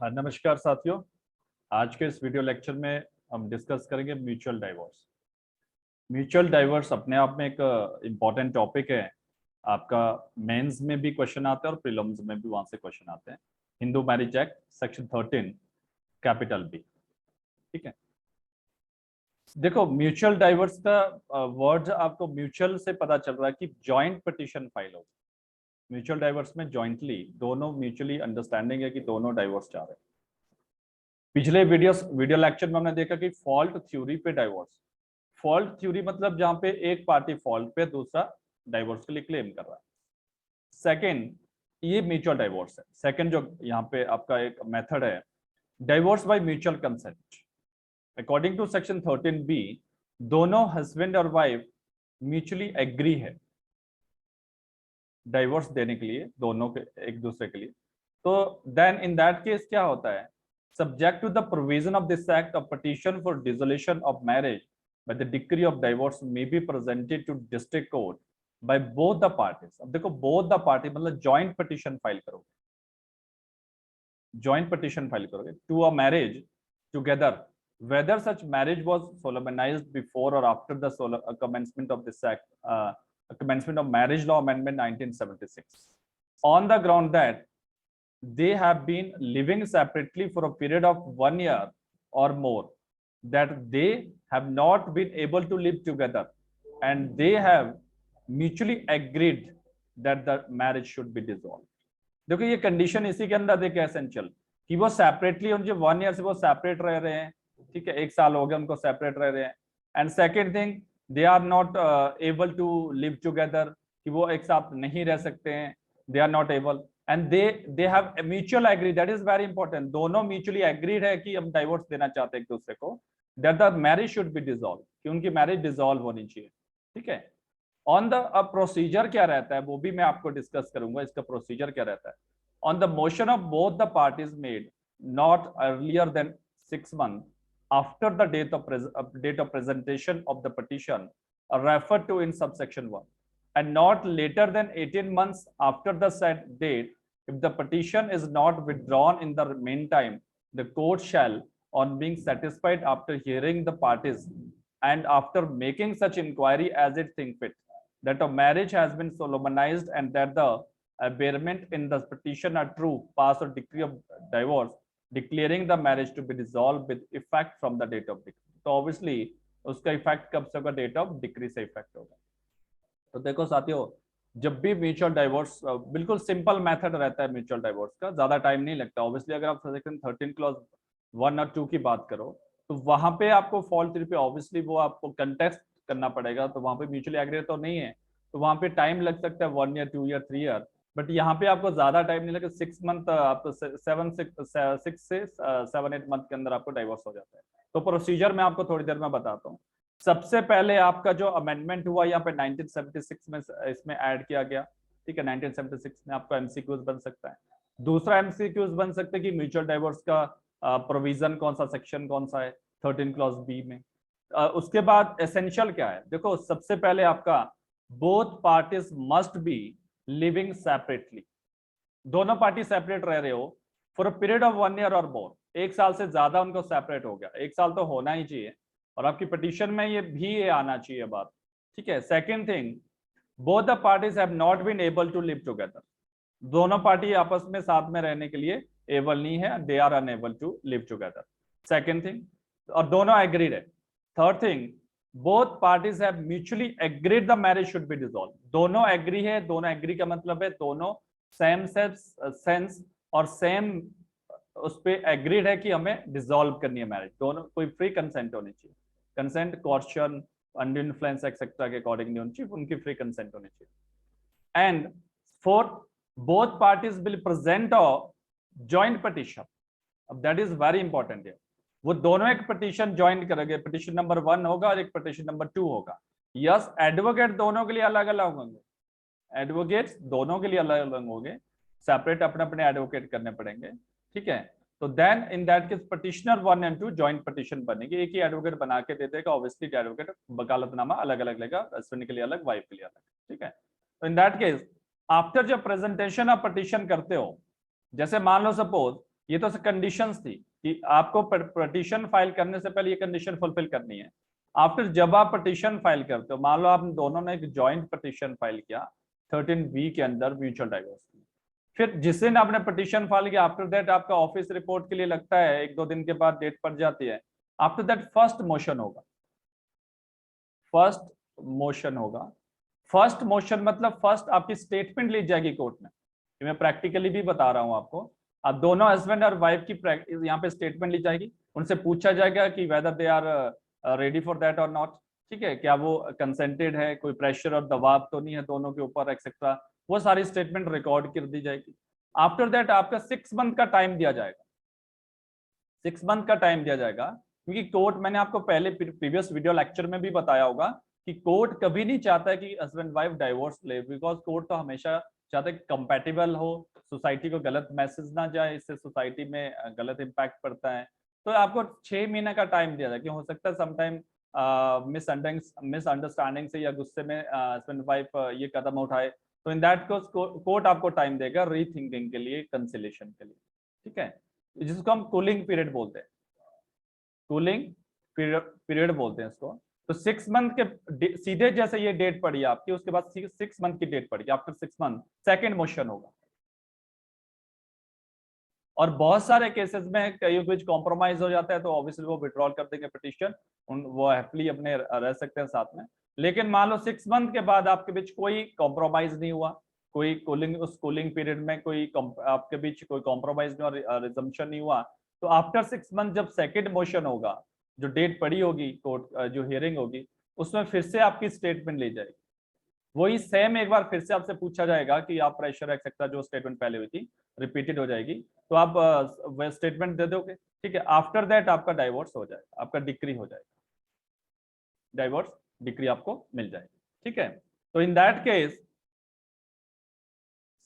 हाँ, नमस्कार साथियों। आज के इस वीडियो लेक्चर में हम डिस्कस करेंगे म्यूचुअल डाइवोर्स। म्यूचुअल डाइवोर्स अपने आप में एक इम्पॉर्टेंट टॉपिक है। आपका मेंस में भी क्वेश्चन आते हैं और प्रीलिम्स में भी वहां से क्वेश्चन आते हैं। Hindu marriage act section 13 capital B. ठीक है, देखो म्यूचुअल डाइवोर्स का वर्ड आपको म्यूचुअल से पता चल रहा है कि जॉइंट पिटीशन फाइल हो। म्यूचुअल डाइवोर्स में जॉइंटली दोनों म्यूचुअली अंडरस्टैंडिंग है कि दोनों डाइवोर्स चाह रहे हैं। पिछले वीडियो लेक्चर में हमने देखा कि फॉल्ट थ्योरी पे डाइवोर्स। फॉल्ट थ्योरी मतलब जहां पे एक पार्टी फॉल्ट पे दूसरा डाइवोर्स के लिए क्लेम कर रहा है। सेकंड, ये म्यूचुअल डाइवोर्स है। सेकंड जो यहाँ पे आपका एक मेथड है, divorce by mutual consent. According to section 13B, दोनों हस्बैंड और वाइफ म्यूचुअली एग्री है डाइवोर्स देने के लिए, दोनों के एक दूसरे के लिए। तो देन इन दैट केस क्या होता है, subject to the provision of this act, a petition for dissolution of marriage by the decree of divorce may be presented to district court by both the parties। अब देखो both the party मतलब joint petition file करोगे, joint petition file करोगे to a marriage together whether such marriage was solemnized before or after the commencement of this act, commencement of marriage law amendment 1976, on the ground that they have been living separately for a period of 1 year or more, that they have not been able to live together, and they have mutually agreed that the marriage should be dissolved। देखो ये condition इसी के अंदर देखिए essential कि वो separately, उनके 1 year से वो सेपरेट रह रहे हैं। ठीक है, 1 साल हो गया उनको सेपरेट रह रहे हैं। And second thing, they are not able to live together, कि वो एक साथ नहीं रह सकते हैं। They are not able and they have mutual agree, that is very important. दोनों म्यूचुअली एग्रीड है कि हम डाइवोर्स देना चाहते हैं एक दूसरे को, that the marriage should be dissolve, कि उनकी मैरिज डिसॉल्व होनी चाहिए। ठीक है, ऑन द प्रोसीजर क्या रहता है वो भी मैं आपको डिस्कस करूंगा। इसका प्रोसीजर क्या रहता है, on the motion of both the parties made not earlier than 6 months after the date of presentation of the petition referred to in subsection 1, and not later than 18 months after the said date, if the petition is not withdrawn in the meantime, the court shall, on being satisfied after hearing the parties and after making such inquiry as it think fit, that a marriage has been solemnized and that the aberrament in the petition are true, pass a decree of divorce declaring the marriage to be dissolved with effect from the date of decree। तो obviously उसका effect कब से होगा, date of decree से effect होगा। तो देखो साथियों, जब भी म्यूचुअल डाइवोर्स, बिल्कुल सिंपल मेथड रहता है म्यूचुअल डाइवोर्स का, ज्यादा टाइम नहीं लगता। ऑब्वियसली अगर आप सेक्शन 13 क्लॉज 1 और 2 की बात करो तो वहां पे आपको फॉल्ट थ्योरी पे ऑब्वियसली वो आपको कंटेस्ट करना पड़ेगा। तो वहां पे म्यूचुअली एग्री तो नहीं है, तो वहां पे टाइम लग सकता है 1 ईयर 2 ईयर 3 ईयर। बट यहाँ पे आपको ज्यादा टाइम नहीं लगेगा, 6 मंथ, आपको 6 से 7-8 मंथ के अंदर आपको डाइवोर्स हो जाता है। तो प्रोसीजर मैं आपको थोड़ी देर में बताता हूँ। सबसे पहले आपका जो अमेंडमेंट हुआ यहाँ पे 1976 में इसमें ऐड किया गया। ठीक है, 1976 में आपका एमसीक्यूज बन सकता है। दूसरा एमसीक्यूज बन सकता है कि म्यूचुअल डाइवोर्स का प्रोविजन कौन सा, सेक्शन कौन सा है 13 क्लॉज बी में। उसके बाद एसेंशियल क्या है, देखो सबसे पहले आपका both parties must be living separately. दोनों पार्टी सेपरेट रह रहे हो for a period of 1 year और मोर, 1 साल से ज्यादा उनको सेपरेट हो गया। 1 साल तो होना ही चाहिए और आपकी पिटीशन में ये आना चाहिए बात। ठीक है, second thing, both the parties have not been able to live together. दोनों पार्टी आपस में साथ में रहने के लिए एबल नहीं है, they are unable to live together. Second thing, और दोनों एग्रीड है। Third thing, both parties have mutually agreed the marriage should be dissolve. दोनों एग्री है, दोनों एग्री का मतलब है दोनों सेम सेंस और सेम उस पर एग्रीड है कि हमें डिसॉल्व करनी है मैरिज। दोनों कोई फ्री कंसेंट होनी चाहिए, consent caution under influence etcetera के अकॉर्डिंग नहीं होनी चाहिए, उनकी फ्री कंसेंट होनी चाहिए। And fourth, both parties will present a joint petition. अब दैट इज वेरी इंपॉर्टेंट है, वो दोनों एक पिटीशन ज्वाइन करेंगे। पिटीशन नंबर 1 होगा और एक पिटीशन नंबर 2 होगा। यस, एडवोकेट दोनों के लिए अलग अलग होंगे, एडवोकेट्स दोनों के लिए अलग अलग होंगे, सेपरेट अपने अपने एडवोकेट करने पड़ेंगे। ठीक है, तो then in that case petitioner 1 and 2 joint petition बनेगी, एक ही एडवोकेट बना के दे देगा। ऑब्वियसली एडवोकेट वकालतनामा अलग अलग लेगा, हस्बैंड के लिए अलग, वाइफ के लिए अलग। ठीक है, तो इन दैट केस आफ्टर जब प्रेजेंटेशन आप पिटीशन करते हो, जैसे मान लो सपोज ये तो कंडीशंस थी कि आपको पिटीशन फाइल करने से पहले ये कंडीशन फुलफिल करनी है। आफ्टर जब आप पिटीशन फाइल करते हो, मान लो आप दोनों ने एक जॉइंट पिटीशन फाइल किया 13B के अंदर म्यूचुअल डाइवोर्स, फिर जिस दिन आपने पिटीशन फाइल किया आफ्टर दैट आपका ऑफिस रिपोर्ट के लिए लगता है, 1-2 दिन के बाद डेट पड़ जाती है, आफ्टर दैट फर्स्ट मोशन होगा। फर्स्ट मोशन होगा, फर्स्ट मोशन मतलब फर्स्ट आपकी स्टेटमेंट ली जाएगी कोर्ट में। मैं प्रैक्टिकली भी बता रहा हूं आपको। अब दोनों हस्बैंड और वाइफ की यहाँ पे स्टेटमेंट ली जाएगी, उनसे पूछा जाएगा कि whether they are ready for that और नॉट, ठीक है, क्या वो कंसेंटेड है, कोई प्रेशर और दबाव तो नहीं है दोनों के ऊपर एक्सेट्रा, वो सारी स्टेटमेंट रिकॉर्ड कर दी जाएगी। आफ्टर दैट आपका 6 मंथ का टाइम दिया जाएगा, 6 मंथ का टाइम दिया जाएगा, क्योंकि कोर्ट, मैंने आपको पहले प्रीवियस वीडियो लेक्चर में भी बताया होगा कि कोर्ट कभी नहीं चाहता है कि हस्बैंड वाइफ डाइवोर्स ले, बिकॉज कोर्ट तो हमेशा चाहते हैं कंपैटिबल हो, सोसाइटी को गलत मैसेज ना जाए, इससे सोसाइटी में गलत इम्पैक्ट पड़ता है। तो आपको 6 महीने का टाइम दिया जाए, कि हो सकता है समटाइम मिसअंडरस्टैंडिंग से या गुस्से में हस्बैंड वाइफ ये कदम उठाए, तो इन दैट केस कोर्ट आपको टाइम देगा रीथिंकिंग के लिए, कंसिलेशन के लिए, ठीक है, जिसको हम कूलिंग पीरियड बोलते हैं, कूलिंग पीरियड बोलते हैं इसको। तो 6 मंथ के सीधे जैसे ये डेट पड़ी आपकी, उसके बाद 6 मंथ की डेट पड़ी, आफ्टर 6 मंथ सेकेंड मोशन होगा। और बहुत सारे केसेस में कई कुछ कॉम्प्रोमाइज हो जाता है, तो ऑब्वियसली वो विड्रॉल कर देंगे पिटीशन, वो हैप्पीली अपने रह सकते हैं साथ में। लेकिन मान लो 6 मंथ के बाद आपके बीच कोई कॉम्प्रोमाइज नहीं हुआ, कोई कूलिंग, उस कूलिंग पीरियड में कोई आपके बीच कोई कॉम्प्रोमाइज नहीं और रिजम्पशन नहीं हुआ, तो आफ्टर 6 मंथ जब सेकेंड मोशन होगा, जो डेट पड़ी होगी कोर्ट, जो हियरिंग होगी, उसमें फिर से आपकी स्टेटमेंट ली जाएगी। वही सेम एक बार फिर से आपसे पूछा जाएगा कि आप प्रेशर एक्सेट्रा, जो स्टेटमेंट पहले हुई थी रिपीटेड हो जाएगी, तो आप वह स्टेटमेंट दे दोगे, ठीक है। आफ्टर दैट आपका डाइवोर्स हो जाएगा, आपका डिक्री हो जाएगा, डाइवोर्स डिक्री आपको मिल जाएगी, ठीक है। तो इन दैट केस,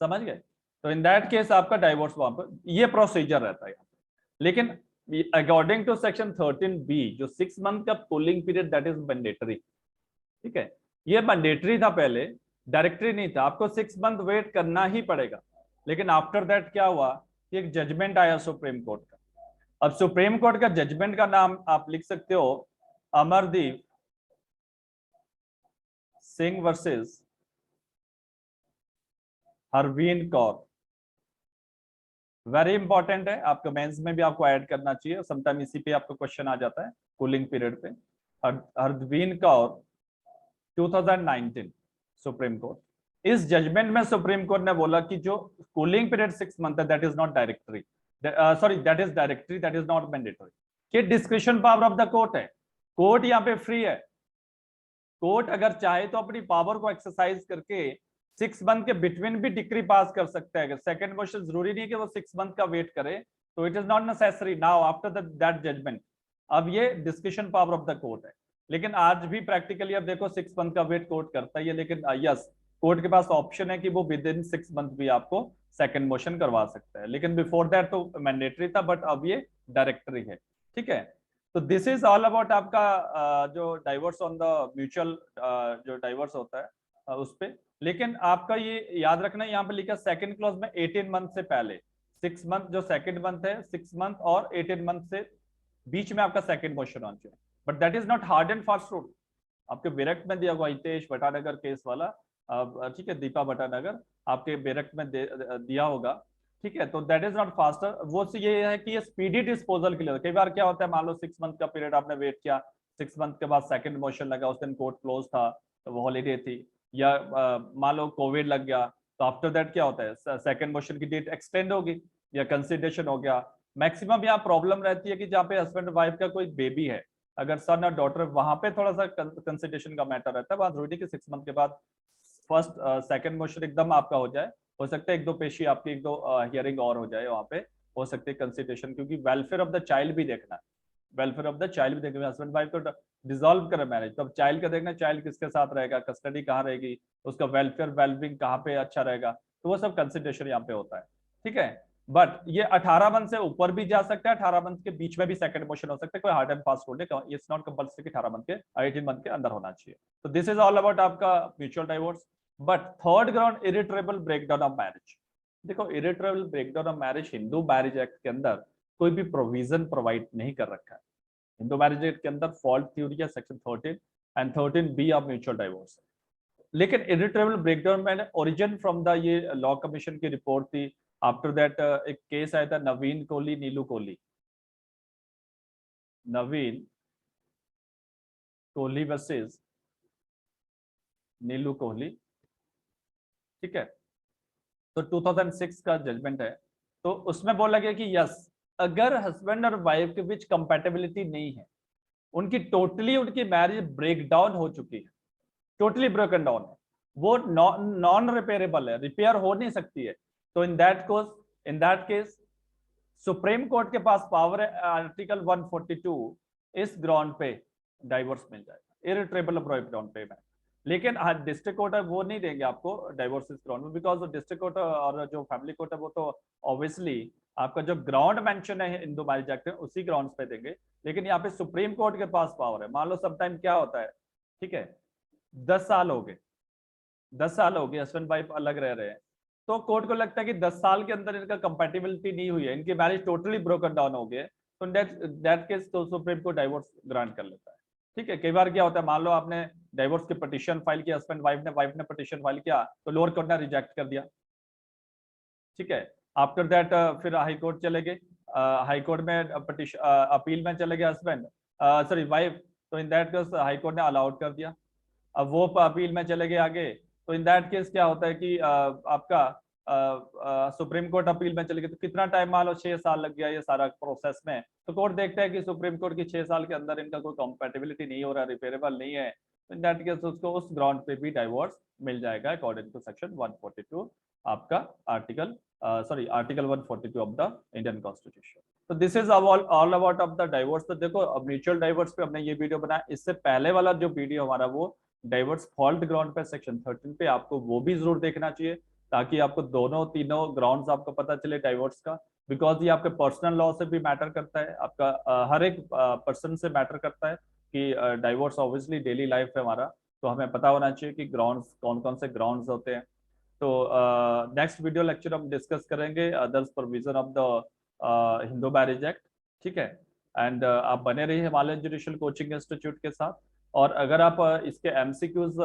समझ गए, तो इन दैट केस आपका डाइवोर्स वहां पर ये प्रोसीजर रहता है। लेकिन अकॉर्डिंग टू सेक्शन 13B, जो 6 मंथ का cooling period that is mandatory, ठीक है, ये मैंडेटरी था पहले, डायरेक्टरी नहीं था, आपको 6 मंथ वेट करना ही पड़ेगा। लेकिन आफ्टर दैट क्या हुआ कि एक जजमेंट आया सुप्रीम कोर्ट का। अब सुप्रीम कोर्ट का जजमेंट का नाम आप लिख सकते हो, Amardeep Singh versus Harveen Kaur. Very important है, आपको मेंस में भी आपको ऐड करना चाहिए, समटाइम इसी पे आपको क्वेश्चन आ जाता है कूलिंग पीरियड पे। हरवीन कौर 2019 सुप्रीम कोर्ट, इस जजमेंट में सुप्रीम कोर्ट ने बोला कि जो कूलिंग पीरियड 6 मंथ है that is not directory, sorry that is directory, that is not mandatory, कि discretion power of the court है, कोर्ट यहाँ पे फ्री है। कोर्ट अगर चाहे तो अपनी पावर को एक्सरसाइज करके 6 मंथ के बिटवीन भी डिक्री पास कर सकता है। सेकंड मोशन जरूरी नहीं कि वो 6 मंथ का वेट करे, तो it is not necessary now after that judgment. अब ये discussion power of the court है, लेकिन आज भी प्रैक्टिकली अब देखो 6 मंथ का वेट कोर्ट करता है, लेकिन यस, कोर्ट के पास ऑप्शन है कि वो विद इन 6 मंथ भी आपको सेकंड मोशन करवा सकता है, लेकिन बिफोर दैट तो मैंडेटरी था, बट अब ये डायरेक्टरी है, ठीक है। तो दिस इज ऑल अबाउट आपका जो डाइवोर्स ऑन द म्यूचुअल, जो डाइवोर्स होता है उस पे। लेकिन आपका ये याद रखना, यहाँ पे लिखा सेकंड क्लॉज में 18 मंथ से पहले, 6 मंथ जो सेकंड मंथ है, 6 मंथ और 18 मंथ से बीच में आपका सेकंड मोशन होना चाहिए, but that is not hard and fast rule. आपके बेरक्ट में दिया हुआ हितेश भटानगर केस वाला, ठीक है, दीपा भटानगर आपके बेरक्ट में दिया होगा, ठीक है। तो दैट इज नॉट फास्टर, वो ये है कि ये स्पीडी डिस्पोजल के लिए। कई बार क्या होता है, मान लो 6 मंथ का पीरियड आपने वेट किया, 6 मंथ के बाद सेकंड मोशन लगा, उस दिन कोर्ट क्लोज था, तो वो हॉलीडे थी, या मान लो कोविड लग गया, तो आफ्टर दैट क्या होता है, सेकंड मोशन की डेट एक्सटेंड होगी या कंसिडरेशन हो गया। मैक्सिमम यहाँ प्रॉब्लम रहती है कि जहाँ पे हस्बैंड वाइफ का कोई बेबी है, अगर सन और डॉटर, वहां पे थोड़ा सा कंसिडरेशन का मैटर रहता है। वहां जरूरी कि 6 मंथ के बाद फर्स्ट सेकंड मोशन एकदम आपका हो जाए, हो सकता है 1-2 पेशी आपकी 1-2 हियरिंग और हो जाए वहां पे, हो सकती है कंसिडरेशन, क्योंकि वेलफेयर ऑफ द चाइल्ड भी देखना है, वेलफेयर ऑफ द चाइल्ड भी देखना। हस्बैंड वाइफ तो डिसॉल्व करे मैरिज, तो चाइल्ड का देखना, चाइल्ड किसके साथ रहेगा, कस्टडी कहाँ रहेगी, उसका वेलफेयर वेलबींग कहाँ पे अच्छा रहेगा, तो वो सब कंसिडरेशन यहाँ पे होता है, ठीक है। बट ये 18 मंथ से ऊपर भी जा सकता है, 18 मंथ के बीच में भी सेकंड मोशन हो सकता है, कोई हार्ड एंड फास्ट रूल है, इट्स नॉट कंपल्सरी कि 18 मंथ के 18 मंथ के अंदर होना चाहिए। तो दिस इज ऑल अबाउट आपका mutual divorce. But third ground, irretrievable breakdown of marriage, देखो irretrievable breakdown of marriage Hindu marriage act के अंदर कोई भी प्रोविजन प्रोवाइड नहीं कर रखा है। हिंदू मैरिज एक्ट के अंदर फॉल्ट थ्योरी है section 13 and 13B of mutual divorce. लेकिन इरिट्रेबल ब्रेकडाउन में ओरिजिन फ्रॉम द ये लॉ कमीशन की रिपोर्ट थी। आफ्टर दैट एक केस आया था नवीन कोहली नीलू कोहली, नवीन कोहली वर्सेस नीलू कोहली, ठीक है। तो 2006 का जजमेंट है। तो उसमें बोला गया कि यस, अगर हस्बैंड और वाइफ के बीच कंपैटिबिलिटी नहीं है, उनकी टोटली उनकी मैरिज ब्रेक डाउन हो चुकी है, टोटली ब्रोकन डाउन है, वो नॉन रिपेयरेबल है, रिपेयर हो नहीं सकती है, तो इन दैट केस सुप्रीम कोर्ट के पास पावर है आर्टिकल 142 इस ग्राउंड पे डाइवोर्स मिल जाएगा, इरिट्रेबल ब्रेकडाउन पे में। लेकिन डिस्ट्रिक्ट कोर्ट है वो नहीं देंगे आपको डाइवोर्स इस ग्राउंड में, बिकॉज डिस्ट्रिक्ट कोर्ट और जो फैमिली कोर्ट है वो तो ऑब्वियसली आपका जो ग्राउंड मेंशन है हिंदू मैरिज एक्ट में उसी ग्राउंड पे देंगे। लेकिन यहाँ पे सुप्रीम कोर्ट के पास पावर है। मान लो समटाइम क्या होता है, ठीक है, 10 साल हो गए, 10 साल हो गए हस्बैंड वाइफ अलग रह रहे हैं, तो कोर्ट को लगता है कि 10 साल के अंदर इनका कंपैटिबिलिटी नहीं हुई है, इनकी मैरिज टोटली ब्रोकन डाउन हो गए, तो दैट केस तो सुप्रीम कोर्ट डाइवोर्स ग्रांट कर लेता है। ठीक है, कई बार क्या होता है, मान लो आपने डाइवोर्स की पिटीशन फाइल किया, हस्बैंड वाइफ ने पिटीशन फाइल किया, तो लोअर कोर्ट ने रिजेक्ट कर दिया, ठीक है। आफ्टर दैट फिर हाई कोर्ट चले गए, हाई कोर्ट में पिटीशन अपील में चले गए हस्बैंड, सॉरी वाइफ, तो इन दैट केस हाई कोर्ट ने अलाउड कर दिया। अब वो अपील में चले गए आगे, तो इन दैट केस क्या होता है कि आपका सुप्रीम कोर्ट अपील में चले गए, तो कितना टाइम, मान लो 6 साल लग गया ये सारा प्रोसेस में, तो कोर्ट देखता है कि सुप्रीम कोर्ट की 6 साल के अंदर इनका कोई कंपैटिबिलिटी नहीं हो रहा, रिपेयरेबल नहीं है, तो इन दैट केस उसको उस ग्राउंड पे भी डाइवोर्स मिल जाएगा अकॉर्डिंग टू सेक्शन 142 आपका article article 142 of the Indian constitution. तो this is all about of the divorce. तो देखो म्यूचुअल डाइवोर्स पे हमने ये वीडियो बनाया, इससे पहले वाला जो वीडियो हमारा वो डाइवोर्स फॉल्ट ग्राउंड पे सेक्शन 13 पे, आपको वो भी जरूर देखना चाहिए, ताकि आपको दोनों तीनों ग्राउंड्स आपको पता चले डाइवोर्स का, बिकॉज ये आपके पर्सनल लॉ से भी मैटर करता है, आपका हर एक पर्सन से मैटर करता है कि डाइवोर्स ऑब्वियसली डेली लाइफ है हमारा, तो हमें पता होना चाहिए कि ग्राउंड्स कौन कौन से ग्राउंड्स होते हैं। तो नेक्स्ट वीडियो लेक्चर हम डिस्कस करेंगे others provision of the Hindu marriage act, ठीक है। एंड आप बने रहिए हिमालयन जुडिशियल कोचिंग इंस्टीट्यूट के साथ। और अगर आप इसके एमसीक्यूज,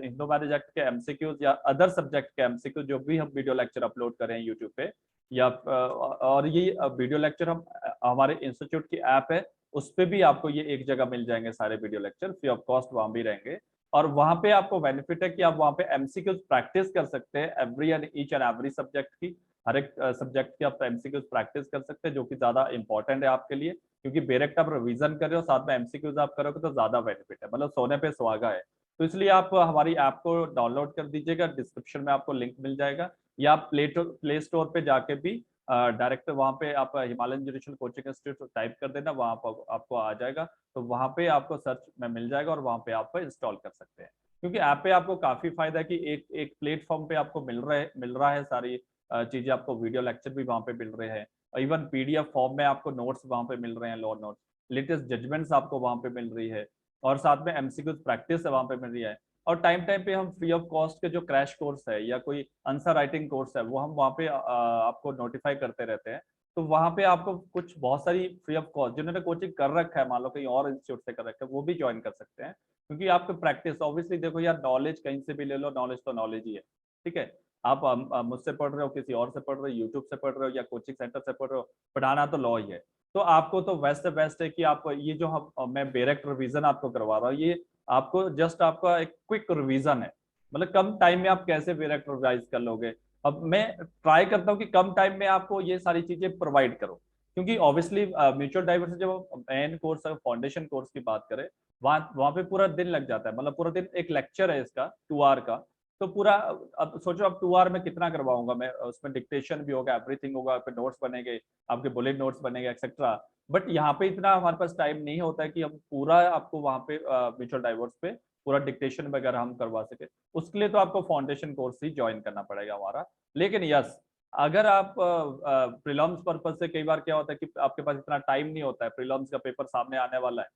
हिंदू मैरिज एक्ट के एमसीक्यूज या अदर सब्जेक्ट के एमसीक्यूज जो भी हम वीडियो लेक्चर अपलोड करें यूट्यूब पे, या और ये वीडियो लेक्चर हम हमारे इंस्टीट्यूट की ऐप है उस पर भी आपको ये एक जगह मिल जाएंगे, सारे video lecture free of cost वहां भी रहेंगे। और वहां पे आपको बेनिफिट है कि आप वहां पे एमसीक्यूज प्रैक्टिस कर सकते हैं, every and each and every subject की, हर एक सब्जेक्ट की आप एमसीक्यूज प्रैक्टिस कर सकते हैं, जो कि ज्यादा इंपॉर्टेंट है आपके लिए, क्योंकि डायरेक्ट आप रिवीजन कर रहे हो साथ में एमसीक्यूज आप करोगे तो ज्यादा बेनिफिट है, मतलब सोने पे सुहागा है। तो इसलिए आप हमारी ऐप को डाउनलोड कर दीजिएगा, डिस्क्रिप्शन में आपको लिंक मिल जाएगा, या आप प्ले स्टोर पे जाके भी डायरेक्ट वहाँ पे आप Himalayan judicial coaching institute type कर देना, वहाँ पर आपको आ जाएगा, तो वहाँ पे आपको सर्च में मिल जाएगा और वहाँ पे आप इंस्टॉल कर सकते हैं। क्योंकि ऐप पे आपको काफी फायदा है कि एक एक प्लेटफॉर्म पे आपको मिल रहा है सारी चीजें, आपको वीडियो लेक्चर भी वहाँ पे मिल रहे हैं, इवन पीडीएफ फॉर्म में आपको नोट्स वहाँ पे मिल रहे हैं, लॉ नोट्स, लेटेस्ट जजमेंट्स आपको वहाँ पे मिल रही है, और साथ में एमसीक्यूज प्रैक्टिस वहाँ पे मिल रही है। और टाइम टाइम पे हम फ्री ऑफ कॉस्ट के जो क्रैश कोर्स है या कोई आंसर राइटिंग कोर्स है वो हम वहाँ पे आपको नोटिफाई करते रहते हैं। तो वहाँ पे आपको कुछ बहुत सारी फ्री ऑफ कॉस्ट, जिन्होंने कोचिंग कर रखा है, मान लो कहीं और इंस्टीट्यूट से कर रखा है, वो भी ज्वाइन कर सकते हैं, क्योंकि आपको प्रैक्टिस, ऑब्वियसली देखो यार, नॉलेज कहीं से भी ले लो, नॉलेज तो नॉलेज ही है, ठीक है। आप मुझसे पढ़ रहे हो, किसी और से पढ़ रहे हो, यूट्यूब से पढ़ रहे हो या कोचिंग सेंटर से पढ़ रहे हो, पढ़ाना तो लॉ ही है। तो आपको तो बेस्ट से बेस्ट है कि आप ये जो हम मैं डायरेक्ट रिवीजन आपको करवा रहा हूँ, ये आपको जस्ट आपका एक क्विक रिवीजन है, मतलब कम टाइम में आप कैसे डायरेक्ट रिवाइज कर लोगे। अब मैं ट्राई करता हूँ कि कम टाइम में आपको ये सारी चीजें प्रोवाइड करो, क्योंकि ऑब्वियसली म्यूचुअल डाइवर्सिटी जब मेन कोर्स फाउंडेशन कोर्स की बात करें, वहां पे पूरा दिन लग जाता है, मतलब पूरा दिन एक लेक्चर है इसका 2 आवर का, तो पूरा, अब सोचो अब 2 आवर में कितना करवाऊंगा मैं, उसमें डिक्टेशन भी होगा, एवरीथिंग होगा, फिर नोट्स बनेंगे, आपके बुलेट नोट्स बनेंगे एक्सेट्रा। बट यहाँ पे इतना हमारे पास टाइम नहीं होता है कि हम पूरा आपको वहाँ पे म्यूचुअल डाइवर्स पे पूरा डिक्टेशन वगैरह हम करवा सके। उसके लिए तो आपको फाउंडेशन कोर्स ही ज्वाइन करना पड़ेगा हमारा। लेकिन यस, अगर आप प्रीलिम्स पर्पज से, कई बार क्या होता है कि आपके पास इतना टाइम नहीं होता है, प्रीलिम्स का पेपर सामने आने वाला है,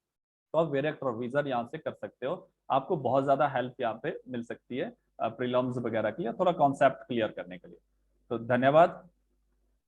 तो आप डायरेक्ट प्रोविजन यहाँ से कर सकते हो, आपको बहुत ज्यादा हेल्प यहाँ पे मिल सकती है प्रीलिम्स वगैरह की, या थोड़ा कॉन्सेप्ट क्लियर करने के लिए। तो धन्यवाद।